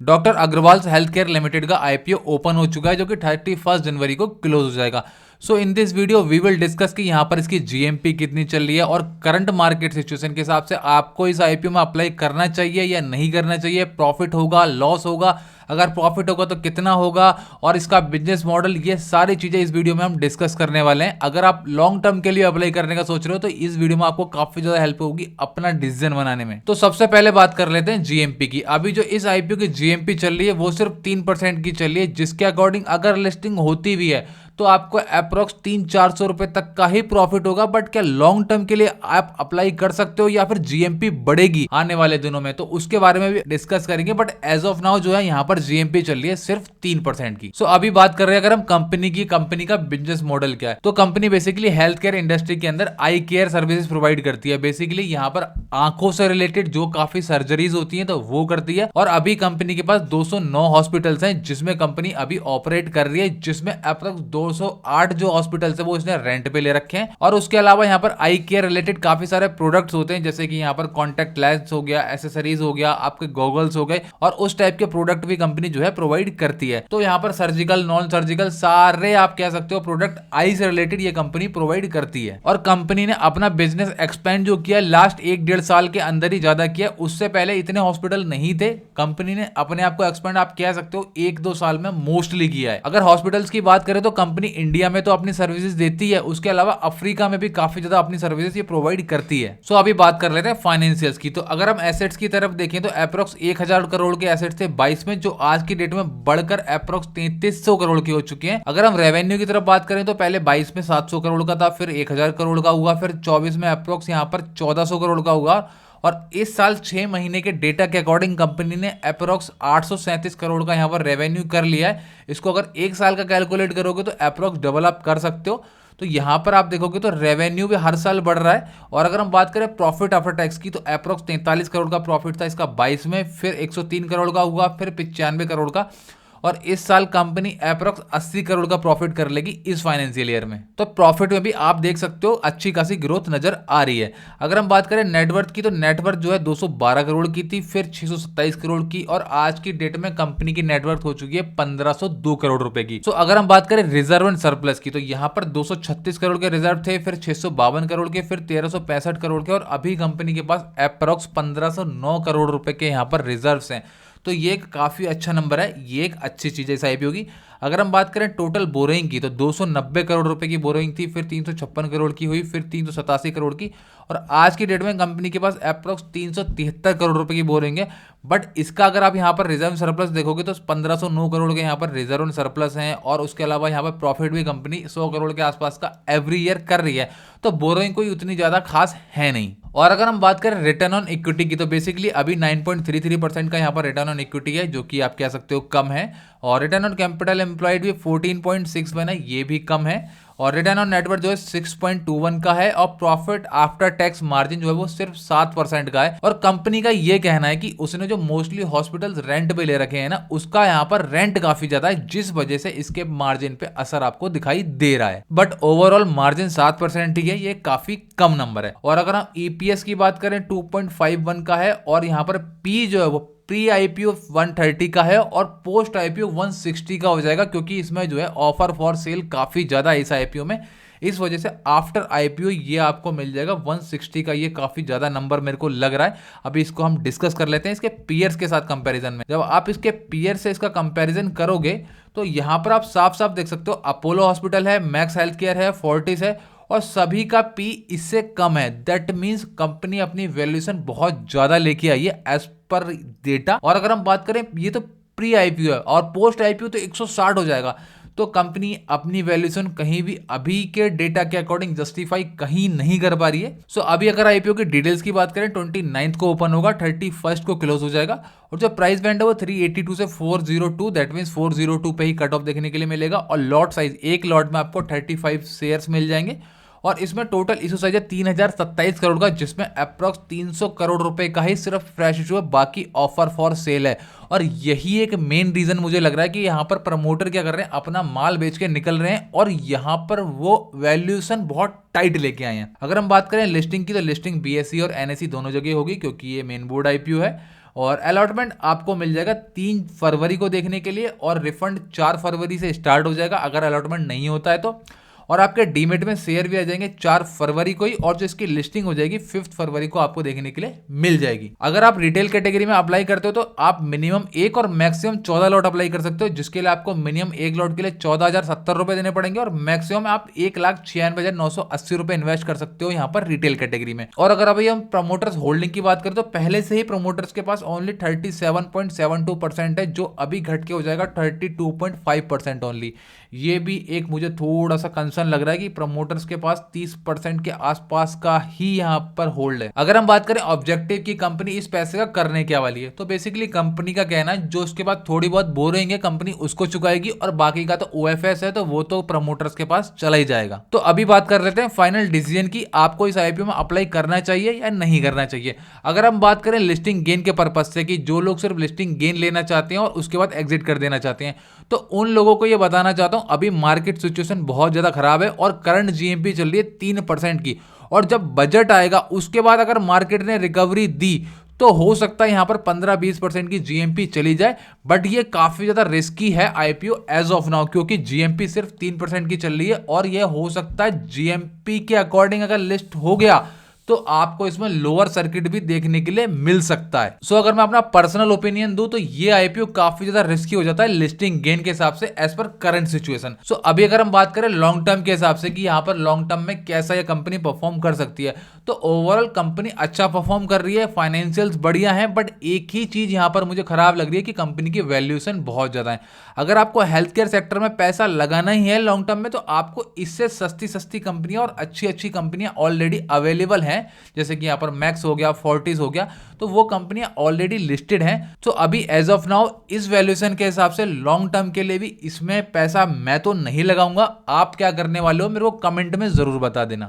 Doctor Agarwal health care limited का IPO open हो चुका है जो कि 31 जनवरी को क्लोज हो जाएगा। So in this video we will discuss कि यहाँ पर इसकी जीएमपी कितनी चल रही है और करंट मार्केट सिचुएशन के हिसाब से आपको इस आईपीओ में अप्लाई करना चाहिए या नहीं करना चाहिए, प्रॉफिट होगा लॉस होगा, अगर प्रॉफिट होगा तो कितना होगा और इसका बिजनेस मॉडल, ये सारी चीजें इस वीडियो में हम डिस्कस करने वाले हैं। अगर आप लॉन्ग टर्म के लिए अप्लाई करने का सोच रहे हो तो इस वीडियो में आपको काफी ज्यादा हेल्प होगी अपना डिसीजन बनाने में। तो सबसे पहले बात कर लेते हैं जीएमपी की। अभी जो इस आईपीओ की जीएमपी चल रही है वो सिर्फ 3% की चल रही है, जिसके अकॉर्डिंग अगर लिस्टिंग होती भी है तो आपको अप्रोक्स 300-400 रुपए तक का ही प्रॉफिट होगा। बट क्या लॉन्ग टर्म के लिए आप अप्लाई कर सकते हो या फिर जीएमपी बढ़ेगी आने वाले दिनों में, तो उसके बारे में भी डिस्कस करेंगे। बट एज ऑफ नाउ जो है यहाँ पर जीएमपी चल रही है सिर्फ 3% की। सो अभी बात कर रहे हैं अगर हम कंपनी का बिजनेस मॉडल क्या है, तो company basically health care industry के अंदर आई केयर सर्विसेज प्रोवाइड करती है। बेसिकली यहाँ पर आंखों से रिलेटेड जो काफी सर्जरीज होती है तो वो करती है। और अभी कंपनी के पास 209 हॉस्पिटल्स हैं जिसमें कंपनी अभी ऑपरेट कर रही है, जिसमें अप्रोक्स 208 जो हॉस्पिटल्स है वो इसने रेंट पे ले रखे हैं। और उसके अलावा यहाँ पर आई केयर रिलेटेड काफी सारे प्रोडक्ट्स होते हैं, जैसे कि यहाँ पर कॉन्टेक्ट लेंस हो गया, एसेसरीज हो गया, आपके गॉगल्स हो गए, और उस टाइप के प्रोडक्ट भी कंपनी जो है प्रोवाइड करती है। तो यहाँ पर सर्जिकल नॉन सर्जिकल सारे आप कह सकते हो प्रोडक्ट आई से रिलेटेड ये कंपनी प्रोवाइड करती है। और कंपनी ने अपना बिजनेस एक्सपेंड जो किया लास्ट 1-1.5 साल के अंदर ही ज्यादा किया। उससे पहले इतने हॉस्पिटल नहीं थे, कंपनी ने अपने आप को एक्सपेंड आप कह सकते हो 1-2 साल में मोस्टली किया है। अगर हॉस्पिटल्स की बात करें तो कंपनी इंडिया में तो अपनी सर्विसेज देती है, उसके अलावा अफ्रीका में भी काफी ज्यादा अपनी सर्विसेज ये प्रोवाइड करती है। सो अभी बात कर लेते हैं फाइनेंशियल्स की। तो अगर हम एसेट्स की तरफ देखें तो अप्रोक्स 1000 करोड़ के एसेट्स थे 22 में, जो आज की डेट में बढ़कर अप्रोक्स 3300 करोड़ के हो चुके हैं। अगर हम रेवेन्यू की तरफ बात करें तो पहले 22 में 700 करोड़ का था, फिर 1000 करोड़ का हुआ, फिर 24 में अप्रोक्स यहाँ पर 1400 करोड़ का हुआ। और इस साल 6 महीने के डेटा के अकॉर्डिंग कंपनी ने अप्रोक्स 837 करोड़ का यहाँ पर रेवेन्यू कर लिया है। इसको अगर एक साल का कैलकुलेट करोगे तो अप्रोक्स डबल अप कर सकते हो। तो यहाँ पर आप देखोगे तो रेवेन्यू भी हर साल बढ़ रहा है। और अगर हम बात करें प्रॉफिट आफ्टर टैक्स की तो अप्रोक्स 43 करोड़ का प्रॉफिट था इसका 22 में, फिर 103 करोड़ का हुआ, फिर 95 करोड़ का, और इस साल कंपनी अप्रोक्स 80 करोड़ का प्रॉफिट कर लेगी इस फाइनेंशियल ईयर में। तो प्रॉफिट में भी आप देख सकते हो अच्छी खासी ग्रोथ नजर आ रही है। अगर हम बात करें नेटवर्थ की तो नेटवर्थ जो है 212 करोड़ की थी, फिर 627 करोड़ की, और आज की डेट में कंपनी की नेटवर्थ हो चुकी है 1502 करोड़ रुपए की। तो अगर हम बात करें रिजर्व एंड सरप्लस की तो यहाँ पर 236 करोड़ के रिजर्व थे, फिर 652 करोड़ के, फिर 1365 करोड़ के, और अभी कंपनी के पास अप्रोक्स 1509 करोड़ रुपए के यहाँ पर रिजर्व हैं। तो ये एक काफ़ी अच्छा नंबर है, ये एक अच्छी चीज़ है इस आईपीओ की। अगर हम बात करें टोटल बोरोइंग की तो 290 करोड़ रुपए की बोरोइंग थी, फिर 356 करोड़ की हुई, फिर 387 करोड़ की, और आज की डेट में कंपनी के पास अप्रोक्स 373 करोड़ रुपए की बोरोइंग है। बट इसका अगर आप यहाँ पर रिजर्व सरप्लस देखोगे तो 1509 करोड़ के यहाँ पर रिजर्व सरप्लस हैं, और उसके अलावा यहाँ पर प्रॉफिट भी कंपनी 100 करोड़ के आसपास का एवरी ईयर कर रही है। तो बोरोइंग कोई उतनी ज़्यादा खास है नहीं। और अगर हम बात करें रिटर्न ऑन इक्विटी की तो बेसिकली अभी 9.33% का यहाँ पर रिटर्न ऑन इक्विटी है, जो कि आप कह सकते हो कम है। और रिटर्न ऑन कैपिटल एम्प्लॉयड भी 14.61 है, ये भी कम है। और रिटर्न ऑन नेटवर्थ जो है 6.21 का है, और प्रॉफिट आफ्टर टैक्स मार्जिन जो है वो सिर्फ 7% का है। और कंपनी का ये कहना है कि उसने जो मोस्टली हॉस्पिटल्स रेंट पे ले रखे हैं ना, उसका यहाँ पर रेंट काफी ज्यादा है, जिस वजह से इसके मार्जिन पे असर आपको दिखाई दे रहा है। बट ओवरऑल मार्जिन 7% ही है, ये काफी कम नंबर है। और अगर हम ईपीएस की बात करें 2.51 का है, और यहाँ पर पी जो है वो प्री आईपीओ 130 का है और पोस्ट आईपीओ 160 का हो जाएगा, क्योंकि इसमें जो है ऑफर फॉर सेल काफी ज्यादा है इस आईपीओ में। इस वजह से आफ्टर आईपीओ ये आपको मिल जाएगा 160 का, ये काफी ज्यादा नंबर मेरे को लग रहा है। अभी इसको हम डिस्कस कर लेते हैं इसके पीयर्स के साथ कंपैरिजन में। जब आप इसके पीयर से इसका कंपैरिजन करोगे तो यहाँ पर आप साफ साफ देख सकते हो अपोलो हॉस्पिटल है, मैक्स हेल्थ केयर है, फोर्टिस है, और सभी का पी इससे कम है। दैट मीन्स कंपनी अपनी वैल्यूएशन बहुत ज्यादा लेके आई है एज पर डेटा। और अगर हम बात करें ये तो प्री आईपीओ है, और पोस्ट आईपीओ तो 160 हो जाएगा। तो कंपनी अपनी वैल्यूएशन कहीं भी अभी के डेटा के अकॉर्डिंग जस्टिफाई कहीं नहीं कर पा रही है। सो अभी अगर आईपीओ की डिटेल्स की बात करें 29 को ओपन होगा, 31 को क्लोज हो जाएगा, और जो प्राइस बैंड है वो 382 से 402, दैट मीन्स 402 पे ही कट ऑफ देखने के लिए मिलेगा। और लॉट साइज एक लॉट में आपको 35 शेयर्स मिल जाएंगे, और इसमें टोटल इशू साइज है 3027 करोड़ का, जिसमें अप्रॉक्स 300 करोड़ रुपए का ही सिर्फ फ्रेश इशू है, बाकी ऑफर फॉर सेल है। और यही एक मेन रीजन मुझे लग रहा है कि यहाँ पर प्रमोटर क्या कर रहे हैं, अपना माल बेच के निकल रहे हैं, और यहाँ पर वो वैल्यूएशन बहुत टाइट लेके आए हैं। अगर हम बात करें लिस्टिंग की तो लिस्टिंग बीएसई और एनएसई दोनों जगह होगी, क्योंकि ये मेन बोर्ड आईपीओ है। और अलॉटमेंट आपको मिल जाएगा 3 फरवरी को देखने के लिए, और रिफंड 4 फरवरी से स्टार्ट हो जाएगा अगर अलॉटमेंट नहीं होता है तो। और आपके डीमेट में शेयर भी आ जाएंगे 4 फरवरी को ही, और जो इसकी लिस्टिंग हो जाएगी 5 फरवरी को आपको देखने के लिए मिल जाएगी। अगर आप रिटेल कैटेगरी में अप्लाई करते हो तो आप मिनिमम 1 और मैक्सिमम 14 लॉट अप्लाई कर सकते हो, जिसके लिए आपको मिनिमम 1 लॉट के लिए 14,070 रुपए देने पड़ेंगे, और मैक्सिमम आप 1,96,980 रुपए इन्वेस्ट कर सकते हो यहाँ पर रिटेल कैटेगरी में। और अगर अभी हम प्रमोटर्स होल्डिंग की बात करें तो पहले से ही प्रमोटर्स के पास ओनली 37.72% है, जो अभी घट के हो जाएगा 32.5% ओनली। ये भी एक मुझे थोड़ा सा कंसर्न लग रहा है कि प्रमोटर्स के पास 30% के आसपास का ही यहाँ पर होल्ड है। अगर हम बात करें ऑब्जेक्टिव की कंपनी इस पैसे का करने क्या वाली है, तो बेसिकली कंपनी का कहना है जो उसके बाद थोड़ी बहुत बोरिंग है कंपनी उसको चुकाएगी, और बाकी का तो ओएफएस है तो वो तो प्रमोटर्स के पास चला ही जाएगा। तो अभी बात कर लेते हैं फाइनल डिसीजन की, आपको इस आईपीओ में अप्लाई करना चाहिए या नहीं करना चाहिए। अगर हम बात करें लिस्टिंग गेन के पर्पज से, कि जो लोग सिर्फ लिस्टिंग गेन लेना चाहते हैं और उसके बाद एग्जिट कर देना चाहते हैं, तो उन लोगों को ये बताना चाहता हूं अभी मार्केट सिचुएशन बहुत ज्यादा खराब है और करंट जीएमपी चल रही है 3% की, और जब बजट आएगा उसके बाद अगर मार्केट ने रिकवरी दी तो हो सकता है यहां पर 15-20% की जीएमपी चली जाए, बट ये काफी ज्यादा रिस्की है आईपीओ एज ऑफ नाउ, क्योंकि जीएमपी सिर्फ 3% की चल रही है, और यह हो सकता है जीएमपी के अकॉर्डिंग अगर लिस्ट हो गया तो आपको इसमें लोअर सर्किट भी देखने के लिए मिल सकता है। सो अगर मैं अपना पर्सनल ओपिनियन दूं तो ये आईपीओ काफी ज्यादा रिस्की हो जाता है लिस्टिंग गेन के हिसाब से एज पर करंट सिचुएशन। सो अभी अगर हम बात करें लॉन्ग टर्म के हिसाब से कि यहाँ पर लॉन्ग टर्म में कैसा ये कंपनी परफॉर्म कर सकती है, तो ओवरऑल कंपनी अच्छा परफॉर्म कर रही है, फाइनेंशियल्स बढ़िया है, बट एक ही चीज यहाँ पर मुझे खराब लग रही है कि कंपनी की वैल्यूएशन बहुत ज्यादा है। अगर आपको हेल्थ केयर सेक्टर में पैसा लगाना ही है लॉन्ग टर्म में, तो आपको इससे सस्ती सस्ती कंपनियां और अच्छी अच्छी कंपनियां ऑलरेडी अवेलेबल हैं, जैसे कि यहाँ पर मैक्स हो गया, फोर्टिस हो गया, तो वो कंपनियां ऑलरेडी लिस्टेड हैं। तो अभी एज ऑफ नाउ इस वैल्यूएशन के हिसाब से लॉन्ग टर्म के लिए भी इसमें पैसा मैं तो नहीं लगाऊंगा। आप क्या करने वाले हो मेरे को कमेंट में जरूर बता देना।